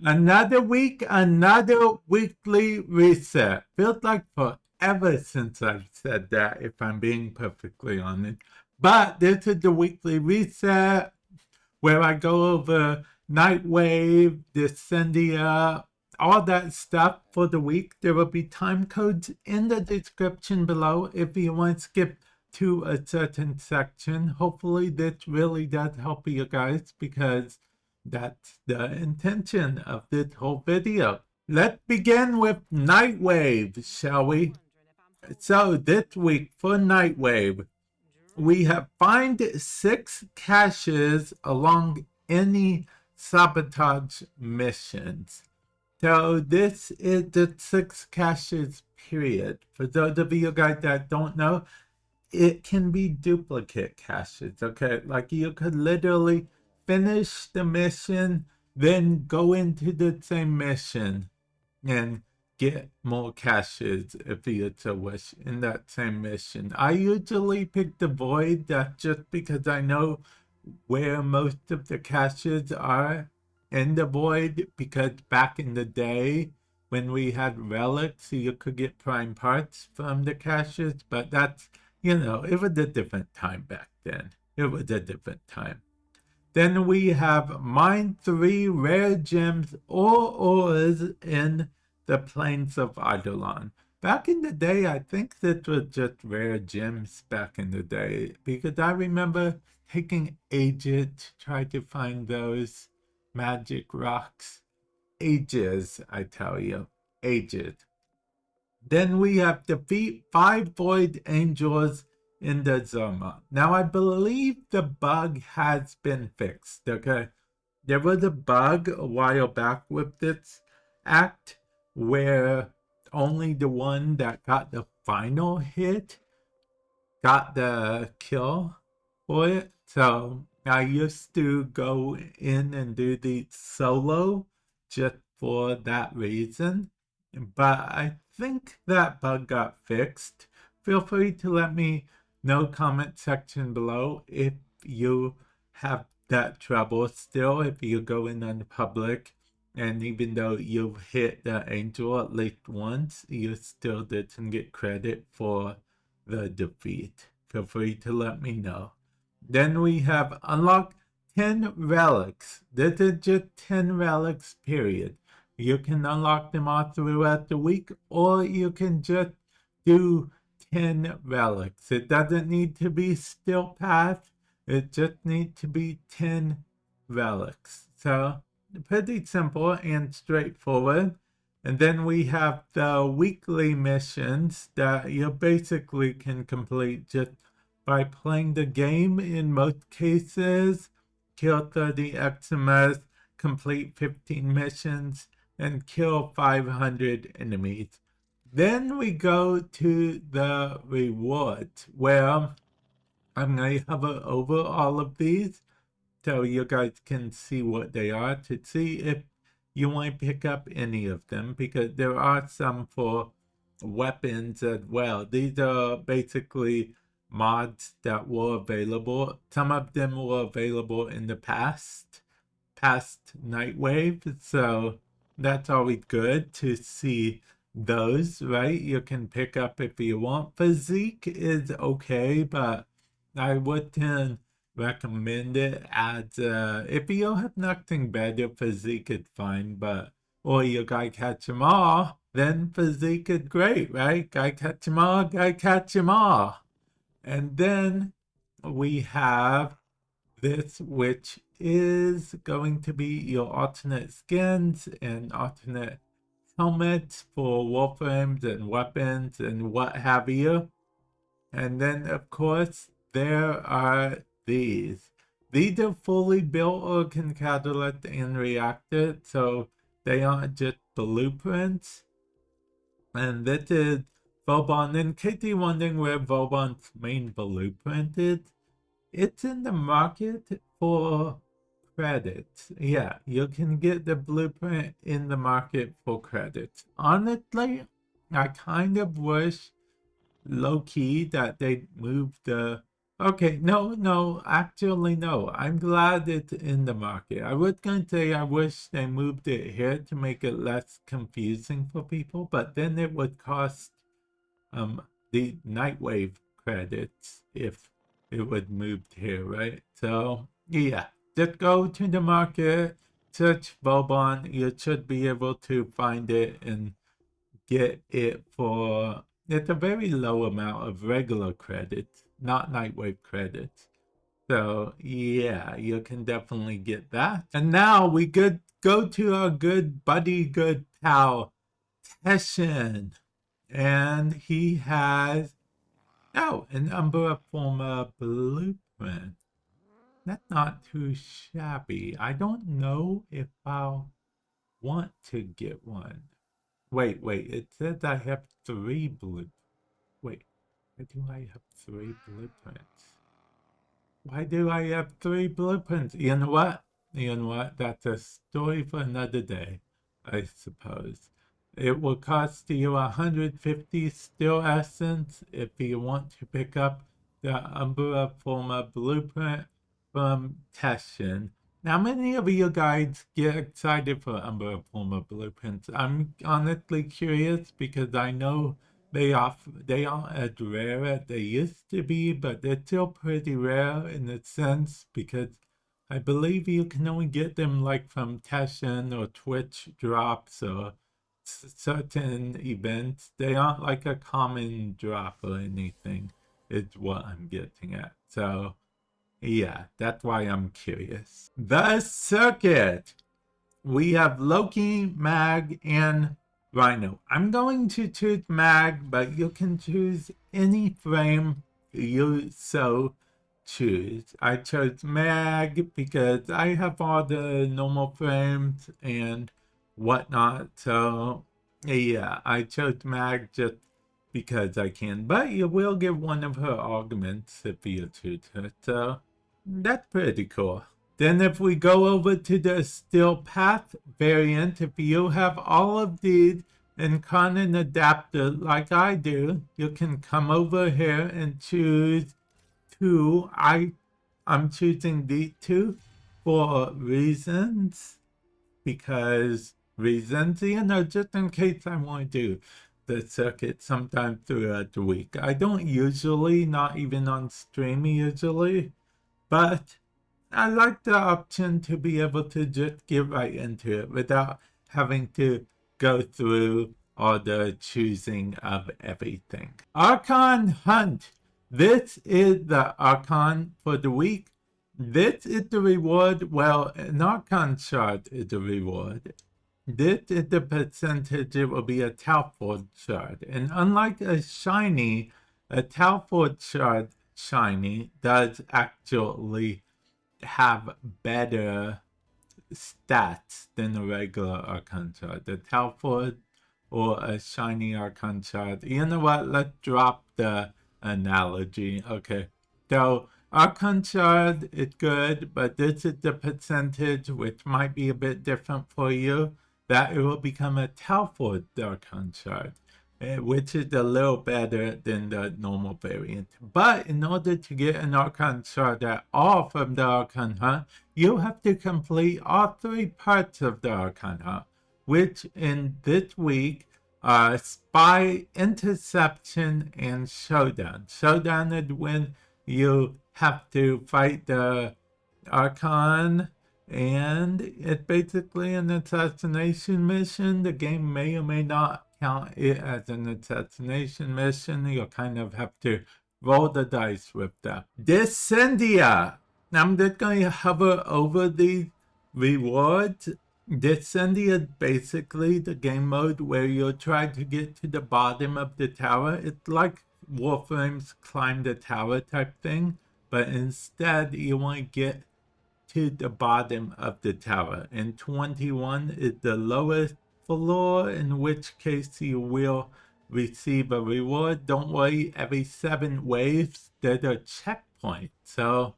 Another week, another weekly reset. Feels like forever since I've said that, if I'm being perfectly honest. But this is the weekly reset where I go over Nightwave, Descendia, all that stuff for the week. There will be time codes in the description below if you want to skip to a certain section. Hopefully this really does help you guys, because that's the intention of this whole video. Let's begin with Nightwave, shall we? So this week for Nightwave, we have find 6 caches along any sabotage missions. So this is the 6 caches period. For those of you guys that don't know, it can be duplicate caches, okay? Like you could literally finish the mission, then go into the same mission and get more caches if you so wish in that same mission. I usually pick the void, that's just because I know where most of the caches are in the void, because back in the day when we had relics, you could get prime parts from the caches, but that's, you know, it was a different time back then. It was a different time. Then we have mine 3 rare gems or ores in the plains of Eidolon. Back in the day, I think this was just rare gems back in the day, because I remember taking ages to try to find those magic rocks. Ages, I tell you. Ages. Then we have defeat 5 void angels in the Zoma. Now, I believe the bug has been fixed, okay? There was a bug a while back with this act where only the one that got the final hit got the kill for it. So I used to go in and do the solo just for that reason. But I think that bug got fixed. Feel free to let me know comment section below if you have that trouble still, if you go in on the public and even though you've hit the angel at least once, you still didn't get credit for the defeat. Feel free to let me know. Then we have unlocked 10 relics. This is just 10 relics, period. You can unlock them all throughout the week, or you can just do 10 relics. It doesn't need to be still path. It just needs to be 10 relics. So pretty simple and straightforward. And then we have the weekly missions that you basically can complete just by playing the game in most cases. Kill 30 XMS, complete 15 missions, and kill 500 enemies. Then we go to the rewards, where I'm going to hover over all of these so you guys can see what they are, to see if you want to pick up any of them, because there are some for weapons as well. These are basically mods that were available. Some of them were available in the past Nightwave, so that's always good to see those, right? You can pick up if you want. Physique is okay, but I wouldn't recommend it as if you have nothing better, physique is fine, but or you gotta catch them all, then physique is great, right? Gotta catch them all, gotta catch them all. And then we have this, which is going to be your alternate skins and alternate helmets for warframes and weapons and what have you. And then, of course, there are these. These are fully built or can catalyst and reacted, so they aren't just blueprints. And this is Vauban. In case you're wondering where Vauban's main blueprint is, it's in the market for credits. Yeah, you can get the blueprint in the market for credits. Honestly, I kind of wish low-key that they moved the Okay, no, actually, no. I'm glad it's in the market. I was going to say I wish they moved it here to make it less confusing for people, but then it would cost um the Nightwave credits if it was moved here, right? So, yeah, just go to the market, search Bobon. You should be able to find it and get it for it's a very low amount of regular credits, not Nightwave credits. So yeah, you can definitely get that. And now we could go to our good buddy, good pal, Teshin. And he has an Umbra Forma blueprint. That's not too shabby. I don't know if I'll want to get one. Wait. It says I have 3 blue. Wait, why do I have 3 blueprints? Why do I have 3 blueprints? You know what? You know what? That's a story for another day, I suppose. It will cost you 150 steel essence if you want to pick up the Umbra Forma blueprint from Teshin. Now, many of you guys get excited for Umbra Forma blueprints. I'm honestly curious because I know they aren't as rare as they used to be, but they're still pretty rare in a sense because I believe you can only get them like from Teshin or Twitch drops or certain events. They aren't like a common drop or anything, is what I'm getting at. So, yeah, that's why I'm curious. The circuit. We have Loki, Mag, and Rhino. I'm going to choose Mag, but you can choose any frame you so choose. I chose Mag because I have all the normal frames and whatnot. So, yeah, I chose Mag just because I can. But you will get one of her augments if you choose her. So, that's pretty cool. Then if we go over to the Steel Path variant, if you have all of these Incarnon adapter like I do, you can come over here and choose 2. I'm choosing these 2 for reasons, because reasons, just in case I want to do the circuit sometime throughout the week. I don't usually, not even on stream usually, but I like the option to be able to just get right into it without having to go through all the choosing of everything. Archon Hunt. This is the Archon for the week. This is the reward. Well, an Archon shard is the reward. This is the percentage it will be a Talford shard. And unlike a shiny, a Talford shard shiny does actually have better stats than a regular Archon shard. The Talford or a shiny Archon shard. You know what? Let's drop the analogy. Okay. So Archon shard is good, but this is the percentage which might be a bit different for you, that it will become a Talford Archon shard, which is a little better than the normal variant. But in order to get an Archon shard at all from the Archon Hunt, you have to complete all 3 parts of the Archon Hunt, which in this week are Spy, Interception, and Showdown. Showdown is when you have to fight the Archon, and it's basically an assassination mission. The game may or may not count it as an assassination mission. You'll kind of have to roll the dice with that. Descendia. I'm just going to hover over these rewards. Descendia is basically the game mode where you'll try to get to the bottom of the tower. It's like Warframe's climb the tower type thing, but instead you want to get to the bottom of the tower. And 21 is the lowest floor, in which case you will receive a reward. Don't worry, every 7 waves there's a checkpoint. So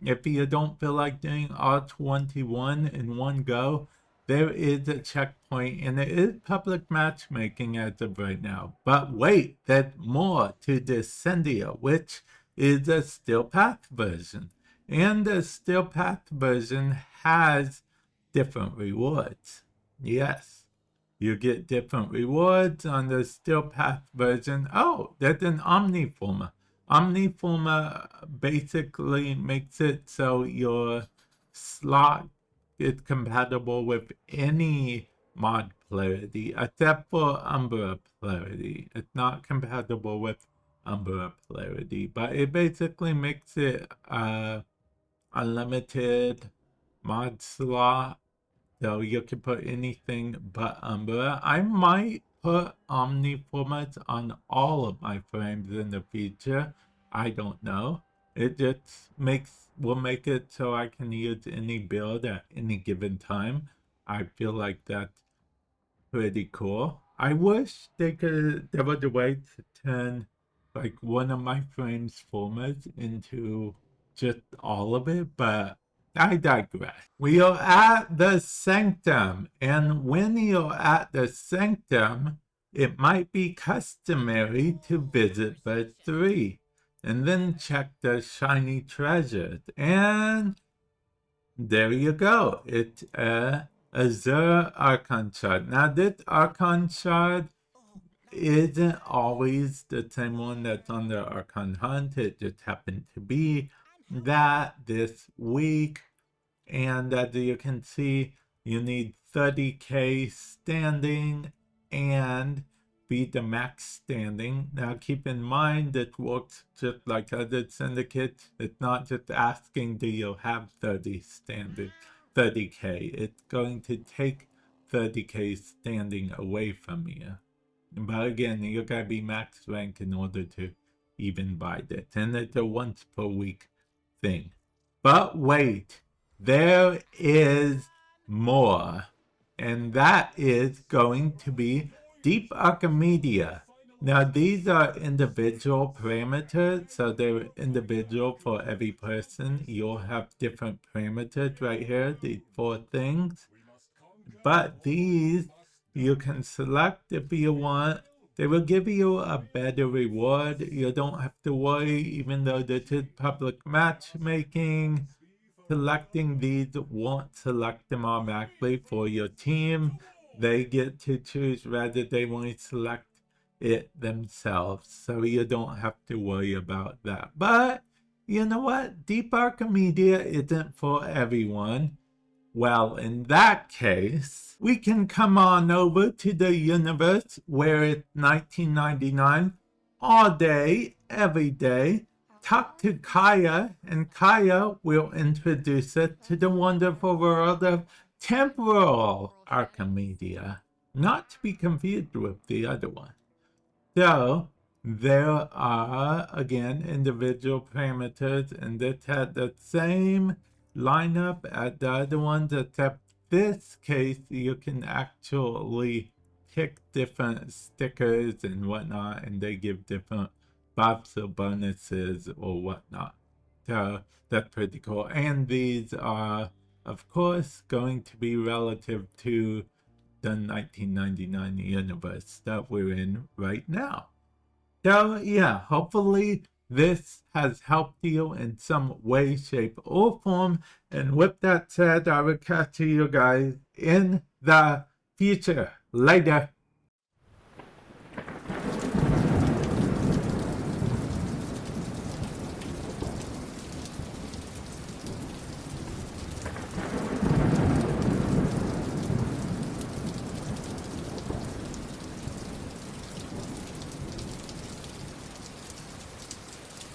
if you don't feel like doing all 21 in one go, there is a checkpoint, and it is public matchmaking as of right now. But wait, there's more to Descendia, which is a Steel Path version. And the Steel Path version has different rewards. Yes. You get different rewards on the Steel Path version. Oh, there's an Omniformer. Omniformer basically makes it so your slot is compatible with any mod polarity except for Umbra polarity. It's not compatible with Umbra polarity, but it basically makes it unlimited mod slot. So you can put anything but Umbra. I might put Omniformers on all of my frames in the future. I don't know. It just will make it so I can use any build at any given time. I feel like that's pretty cool. I wish there was a way to turn like one of my frames formers into just all of it, but I digress. We are at the Sanctum, and when you're at the Sanctum, it might be customary to visit verse 3, and then check the shiny treasures, and there you go. It's a Azure Archon Shard. Now this Archon Shard isn't always the same one that's on the Archon Hunt. It just happened to be that this week. And as you can see, you need 30k standing and be the max standing. Now keep in mind it works just like other syndicates. It's not just asking do you have 30k. It's going to take 30k standing away from you. But again, you gotta be max rank in order to even buy this. And it's a once per week thing. But wait, there is more. And that is going to be Deep Archimedea. Now these are individual parameters, so they're individual for every person. You'll have different parameters right here, these 4 things. But these you can select if you want. They will give you a better reward. You don't have to worry, even though this is public matchmaking. Selecting these won't select them automatically for your team. They get to choose whether they want to select it themselves. So you don't have to worry about that. But you know what? Deep Archimedea isn't for everyone. Well, in that case, we can come on over to the universe where it's 1999 all day, every day. Talk to Kaya, and Kaya will introduce us to the wonderful world of Temporal Archimedea, not to be confused with the other one. So, there are, again, individual parameters, and this had the same lineup as the other ones, except this case, you can actually pick different stickers and whatnot, and they give different buffs or bonuses or whatnot. So that's pretty cool. And these are, of course, going to be relative to the 1999 universe that we're in right now. So yeah, hopefully this has helped you in some way, shape, or form. And with that said, I will catch you guys in the future. Later.